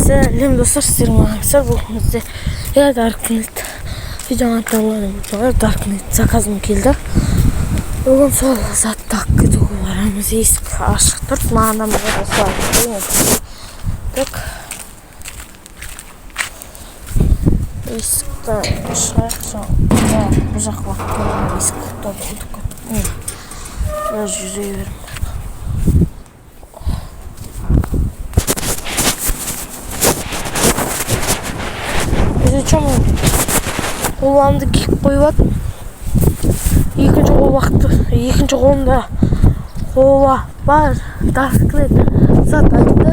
Сәлем достар, сіздердің армысыздар. Бұл күнде Darknet видеоны талғанымыз Darknet заказым келді. Бүгін сол затты кетуге барамыз. Есік ашық тұр. Маған да так. Есікті шығайық. Бұл жақ уақытта есік құттап отырып жүре берім. Зачем қолымды киіп қойып атым? Екінші қолымда қола бар Darknet зат айтты.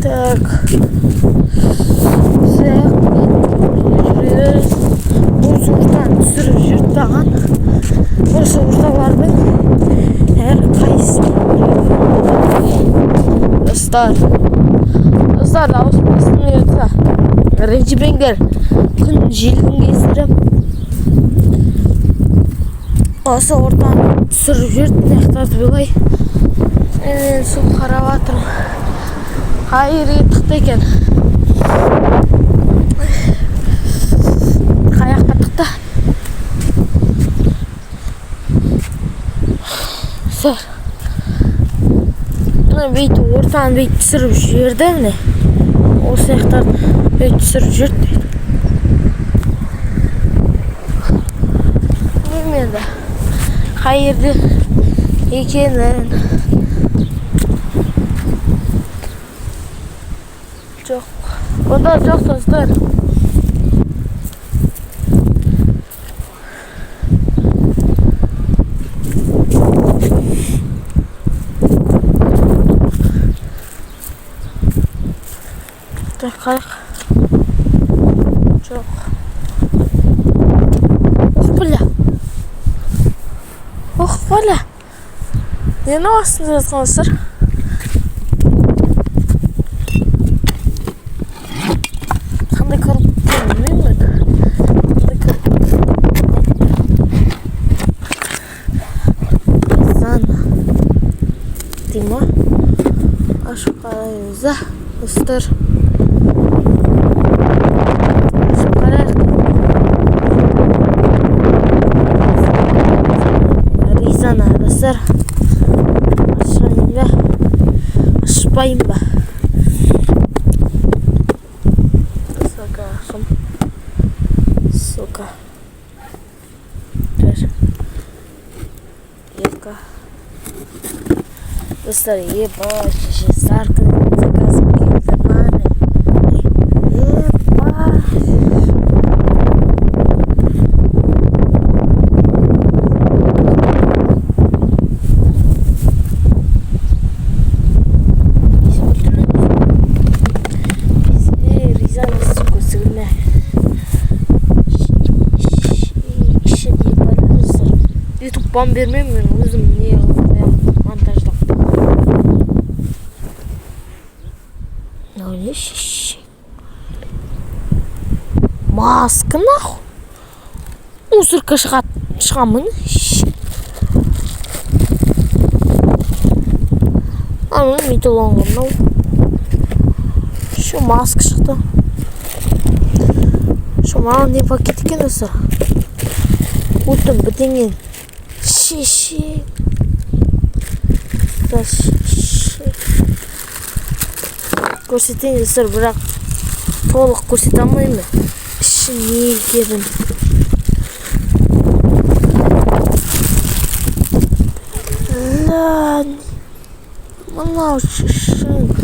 Так. Бұл жұрттан түсіріп жүрді даған. Осы орталардың әр қайсысын Dostlar dağılışmasını yoksa Recibenger күн желдің кесіріп осы ортаны түсіріп жүрді. Нектарды былай сол қарап атырмын. Қайыр еттіқті екен. Қаяққа тықты. Сөр бейті ортаны бейті түсіріп жүрді міне. Осы аяқтарын бейті түсіріп жүрді. Білмеді қай жерде екенін. Жоқ. Онда жоқ достар. Қайық жоқ. Ох бля. Нені астында жатқансыздар? Қандай көріп білмеймін. Зана Дима ашып қараймыз да достар. Ашпайым ба? Сука. Ека. Достар, ебать, Darknet заказым келді мане. Ебать. Бам бермеймін, өзім не қоям монтаждап. Мынау не шеші? Маска нахуй. Мусорка шығамын. Анын металлонға мынау. Şu маска шықты. Şu маған не пакет екен осы? Өтім бітенген. Шешек. Көрсетейін достар, бірақ толық көрсете алмаймын. Іші не екенін. Мынау шешек.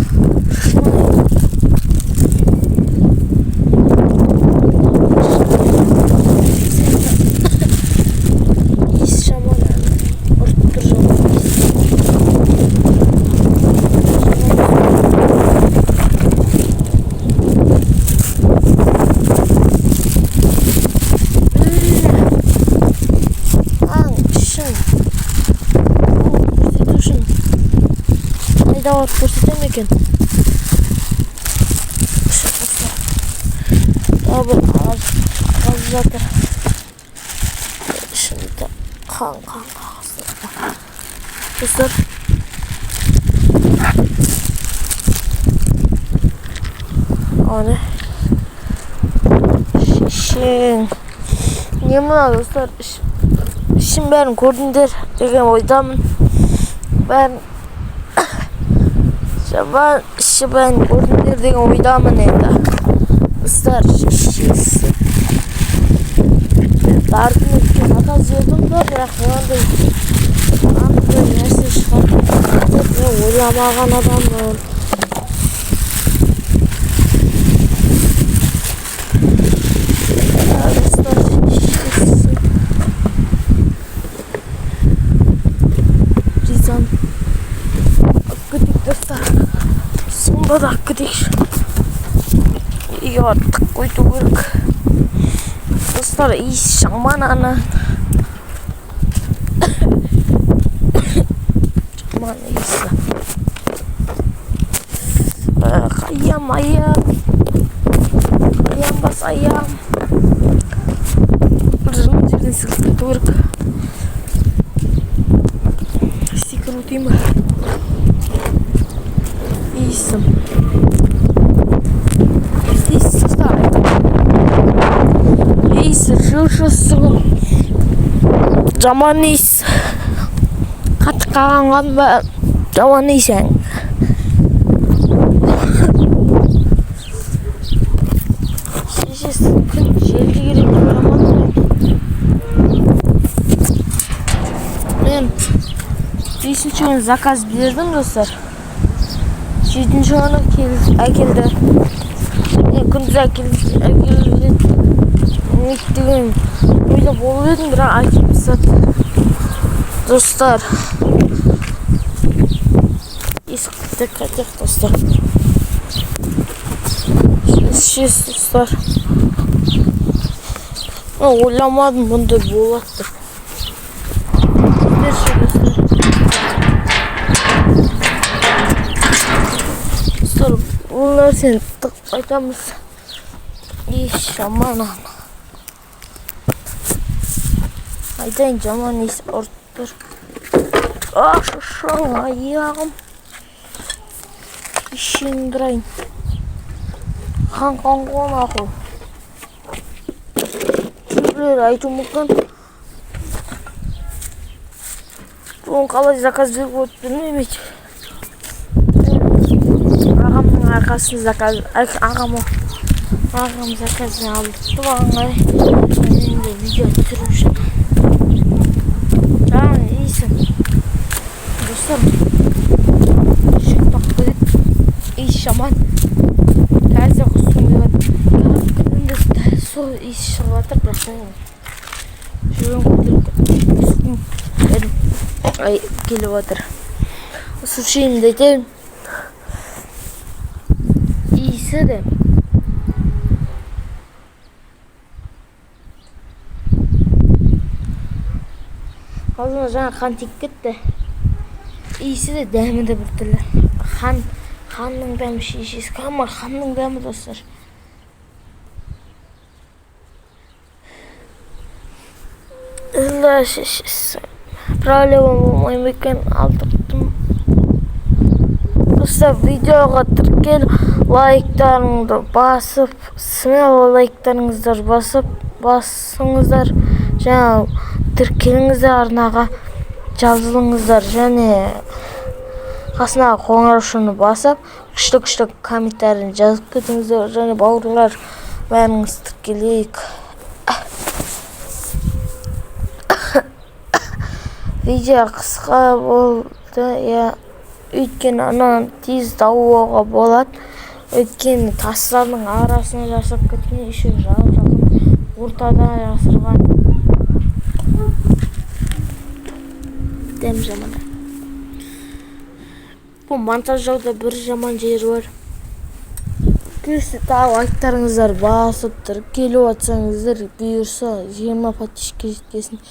Давай көрсетем екен. Abi az жатыр. Şimdi kan. достар. Аны шешең не мына достар, ішін бәрін көрдіңдер деген ойдамын. Бәрін іші бәрін көрдіңдер деген ойдамын енді. Достар, шешесі Darkness'ке заказ бердім да, бірақ ондай нәрсе шығады деп мен ойламаған адаммын. Ризан аккыдик достар, сонда да аккыдик артық қойду керек. Достар, иіс жаман ана. Жаман иісі. Аям. Аямбас аям. Бір жылын жерден сілтету керек. Секіру ма? Иісім. Жылшысы жаман иіс. Қатты қағанған ба жаман иіс әң. Шешесі күн желді керек жаман. Мен 5-ші күні заказ бердім достар. 7-ші күні әкелді. Күндіз әкелді. Деген ойда болып едім, бірақ әкеліп тастады. Достар, есікті қайтайық достар. Шешесі достар. Ойламадым бұндай болады деп. Достар, бұл нәрсені тығып айтамыз. Еш жаман ана. Айтайын, жаман иіс ұрып тұр. Шашаң аяғым. Ишен дұрайын. Қан қон ақыл. Кейбіреулер айту мүмкін. Бұның қалай заказ беріп өтіп білмеймін. Ағамның арқасын ағам заказын алыпты маған қарай. Енді видео түсіріп жүр. Жаман иісі. Достар, шек тақпыдық. Иіс жаман. Қазір құстың деп күнінде сол иіс шығып жатыр, бірақ жүрген көтеріп келіп жатыр. Осы шейімді айтайын. Иісі де Қазына жаңа қан тек кетті. Иісі де дәмі де бір түрлі. Қанның дәмі шешесі. Қанның дәмі достар. Шешесі. Проблема болмай екен, алдырттым. Достар, видеоға тіркел, лайктарыңды басып, смело лайктарыңыздар басыңыздар. Жаңа тіркеліңіздер, арнаға жазылыңыздар, және қасына қоңыраушыны басып, күшті комментарияны жазып кетіңіздер, және бауырлар бәріңіз тіркелейік. Видео қысқа болды, өйткені анан тез табуға болады. Өйткені тастардың арасына жасап кеткен, еще жақын ортада жасырған. Дәм жаман. Бұл монтаждауда бір жаман жері бар. Келесі тағы лайктарыңыздар басып тіркеліп атсаңыздар, бұйырса 20 подписчикке жеткесін.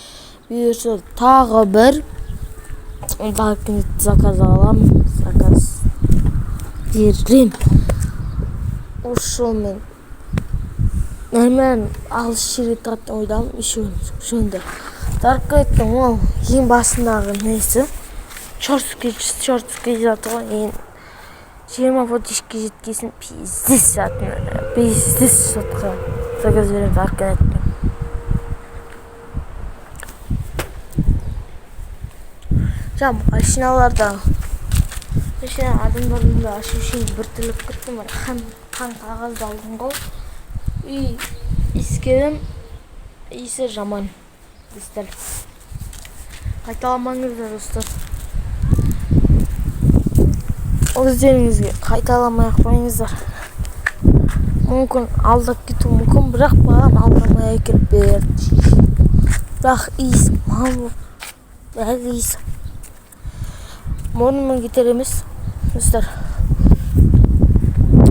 Бұйырса тағы бір Darknet заказ аламын. Заказ берем. Ошомен мен алыс жерге тұратын ойдамын. Үшеуінде Darknet'тің ол ең басындағы несі. шортске жатып ғой 20 фотишке жеткесін пиздец сотқа заказ беремін арканетпен. Машиналарда адамдардың да ашу үшін бір түрліп кеттім. Қан қағазды алдым ғой. Үй искедім, иісі жаман. Достар, қайталамаңыздар достар. Өздеріңізге қайталамай ақ қойыңыздар. Мүмкін алдап кету мүмкін, бірақ маған алдамай әкеліп берді. Бірақ иіс мал болып иіс мұрныммен кетер емес достар.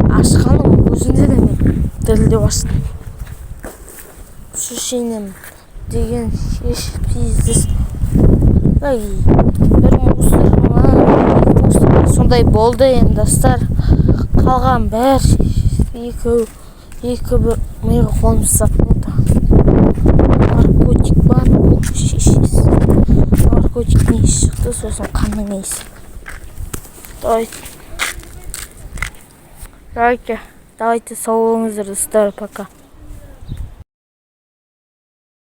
Ашқаным өзінде де мен дірілдеп аштым. Шешенем деген еш пиздес. Бір мусор сондай болды енді достар. Қалған бәр екі бір миға қолым сатты. Наркотик бар, шешесі. Наркотик не шықты, сосын қанның иісі. Давайте, сау болыңыздар достар, пока.